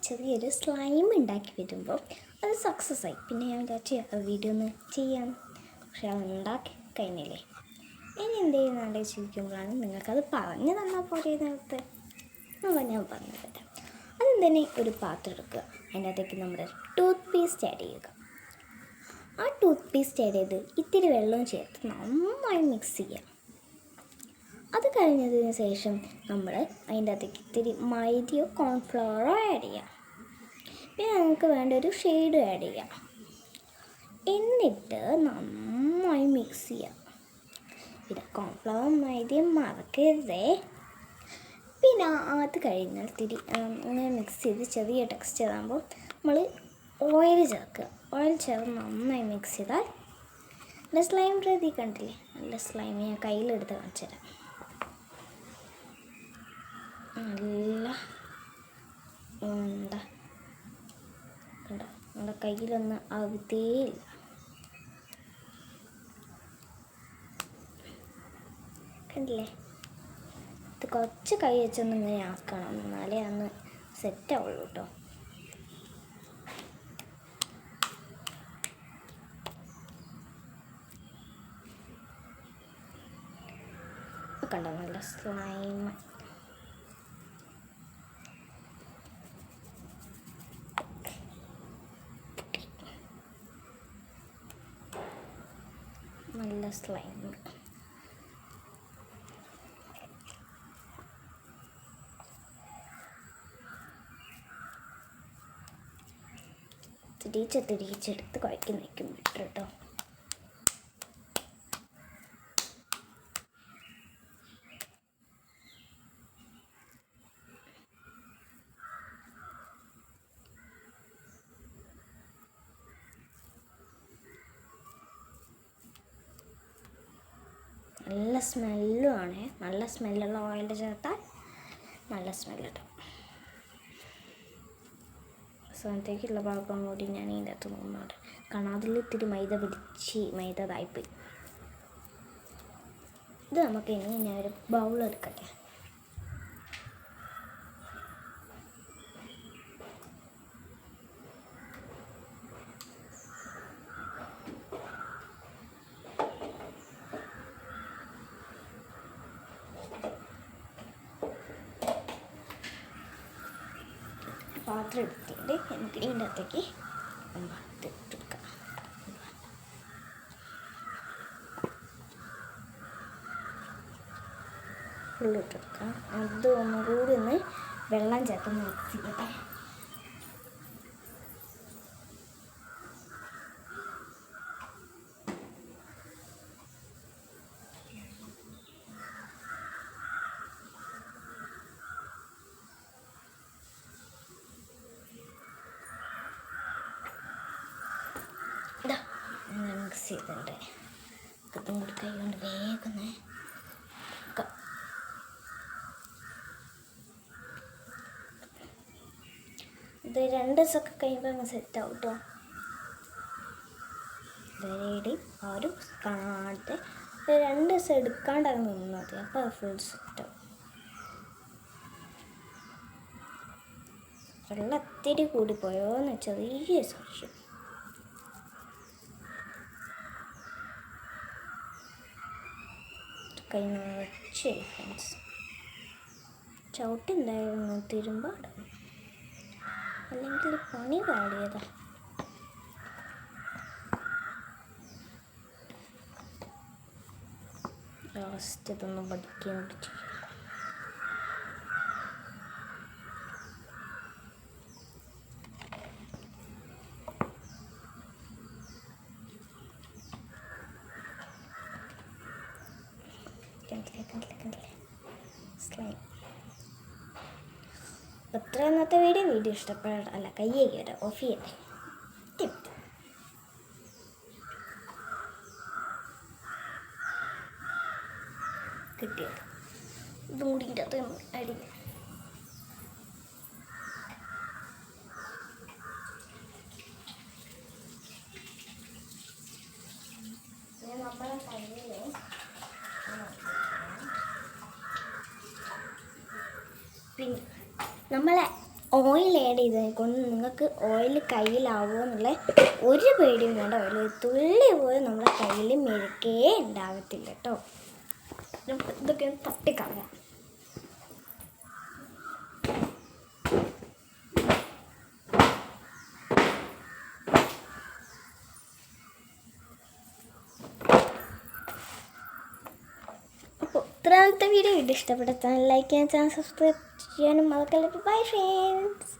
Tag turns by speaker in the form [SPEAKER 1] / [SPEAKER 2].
[SPEAKER 1] ചെറിയൊരു സ്ലൈം ഉണ്ടാക്കി വരുമ്പോൾ അത് സക്സസ് ആയി. പിന്നെ ഞാൻ വിചാരിച്ചു വീഡിയോ ഒന്ന് ചെയ്യാം. പക്ഷെ അത് ഉണ്ടാക്കി കഴിഞ്ഞില്ലേ, ഇനി എന്ത് ചെയ്യുന്ന ആലോചിച്ചിരിക്കുമ്പോഴാണ് നിങ്ങൾക്കത് പറഞ്ഞു തന്നാൽ പോലെ നേരത്തെ ഞാൻ പറഞ്ഞു തരാം. അതും തന്നെ ഒരു പാത്രം എടുക്കുക, അതിൻ്റെ അകത്തേക്ക് നമ്മുടെ ടൂത്ത് പേസ്റ്റ് ആഡ് ചെയ്യുക. ആ ടൂത്ത് പേസ്റ്റ് ആഡ് ചെയ്ത് ഇത്തിരി വെള്ളവും ചേർത്ത് നന്നായി മിക്സ് ചെയ്യുക. അത് കഴിഞ്ഞതിന് ശേഷം നമ്മൾ അതിൻ്റെ അകത്തേക്ക് ഇത്തിരി മൈദയോ കോൺഫ്ലവറോ ആഡ് ചെയ്യുക. പിന്നെ നമുക്ക് വേണ്ട ഒരു ഷെയ്ഡ് ആഡ് ചെയ്യാം. എന്നിട്ട് നന്നായി മിക്സ് ചെയ്യുക. പിന്നെ കോൺഫ്ലവറും മൈദയും മറക്കരുതേ. പിന്നെ അത് കഴിഞ്ഞാൽ അങ്ങനെ മിക്സ് ചെയ്ത് ചെറിയ ടെക്സ്ചർ ആകുമ്പോൾ നമ്മൾ ഓയിൽ ചേർക്കുക. ഓയിൽ ചേർത്ത് നന്നായി മിക്സ് ചെയ്താൽ നല്ല സ്ലൈം റെഡി. കണ്ടില്ലേ, നല്ല സ്ലൈം. ഞാൻ കയ്യിലെടുത്ത് കാണിച്ചു തരാം. നല്ല എന്താ കണ്ടോ, നമ്മുടെ കയ്യിലൊന്നും ആവത്തേയില്ല. കണ്ടില്ലേ, ഇത് കുറച്ച് കൈ വെച്ചൊന്ന് ഇങ്ങനെ ആക്കണം, എന്നാലേ അന്ന് സെറ്റ് ആവുള്ളൂ കേട്ടോ. കണ്ടോ, നല്ല സ്ലൈം. നല്ല സ്ലൈം. തിരിച്ചെടുത്ത് കുഴക്കുന്നേക്കും ബെറ്റർ കേട്ടോ. നല്ല സ്മെല്ലും ആണ്. നല്ല സ്മെല്ലുള്ള ഓയിൽ ചേർത്താൽ നല്ല സ്മെല്ല് കിട്ടും. അവസാനത്തേക്കുള്ള ഭാഗം കൂടി ഞാൻ ഇതിൻ്റെ അകത്ത് നോക്കുന്നുണ്ട്. കാരണം അതിൽ ഇത്തിരി മൈദ ഇതായിപ്പോയി. ഇത് നമുക്ക് ഇനി ഞാനൊരു ബൗൾ എടുക്കട്ടെ. പാത്രം എടുത്തിട്ട് നമുക്ക് ഇതിൻ്റെ അകത്തേക്ക് ഇട്ടെടുക്കാം. ഫുള്ളിട്ടെടുക്കാം. അത് ഒന്നുകൂടി ഒന്ന് വെള്ളം ചേർത്ത് മിക്സ് ചെയ്യട്ടെ. മിക്സ് ചെയ്തിട്ടുണ്ട്. അതും കൂടി കൈ കൊണ്ട് വേഗം ഇത് 2 ദിവസമൊക്കെ കഴിയുമ്പോൾ അങ്ങ് സെറ്റ് ആവും കേട്ടോ. ഇതുവരെയും ആരും കാണാതെ 2 ദിവസം എടുക്കാണ്ട് അങ്ങ് നിന്നാൽ മതി. അപ്പോൾ അത് ഫുൾ സെറ്റ് ആവും. വെള്ളം ഒത്തിരി കൂടിപ്പോയോ എന്ന് ചെറിയ സംശയം. കൈ നിറച്ച് ഫ്രണ്ട്സ് ചവിട്ടുണ്ടായിരുന്നു തിരുമ്പാടും, അല്ലെങ്കിൽ പണി പാടിയതാ. ലാസ്റ്റ് ഇതൊന്ന് പഠിക്കാൻ പറ്റി. അത്ര ഇന്നത്തെ വീഡിയോ ഇഷ്ടപ്പെടല്ല. കയ്യേക്കട്ടെ, ഓഫ് ചെയ്യട്ടെ. കിട്ടിയത് ഇതും കൂടി ഇതിൻ്റെ അടി. നമ്മളെ കയ്യിൽ പിന്നെ നമ്മളെ ഓയിൽ ആഡ് ചെയ്തതിനെ കൊണ്ട് നിങ്ങൾക്ക് ഓയിൽ കയ്യിലാവുമോ എന്നുള്ള ഒരു പേടിയും വേണ്ട. ഒരു തുള്ളി പോലും നമ്മുടെ കയ്യിൽ മെഴുക്കേ ഉണ്ടാകത്തില്ല കേട്ടോ. ഇതൊക്കെ ഒന്ന് തട്ടിക്കളയാം. അപ്പോൾ ഇത്രയാമത്തെ വീഡിയോ ഇഷ്ടപ്പെടുത്താൻ ലൈക്ക് ചെയ്യാൻ, ചാനൽ സബ്സ്ക്രൈബ് ചെയ്യാനും മറക്കല്ല. Bye friends.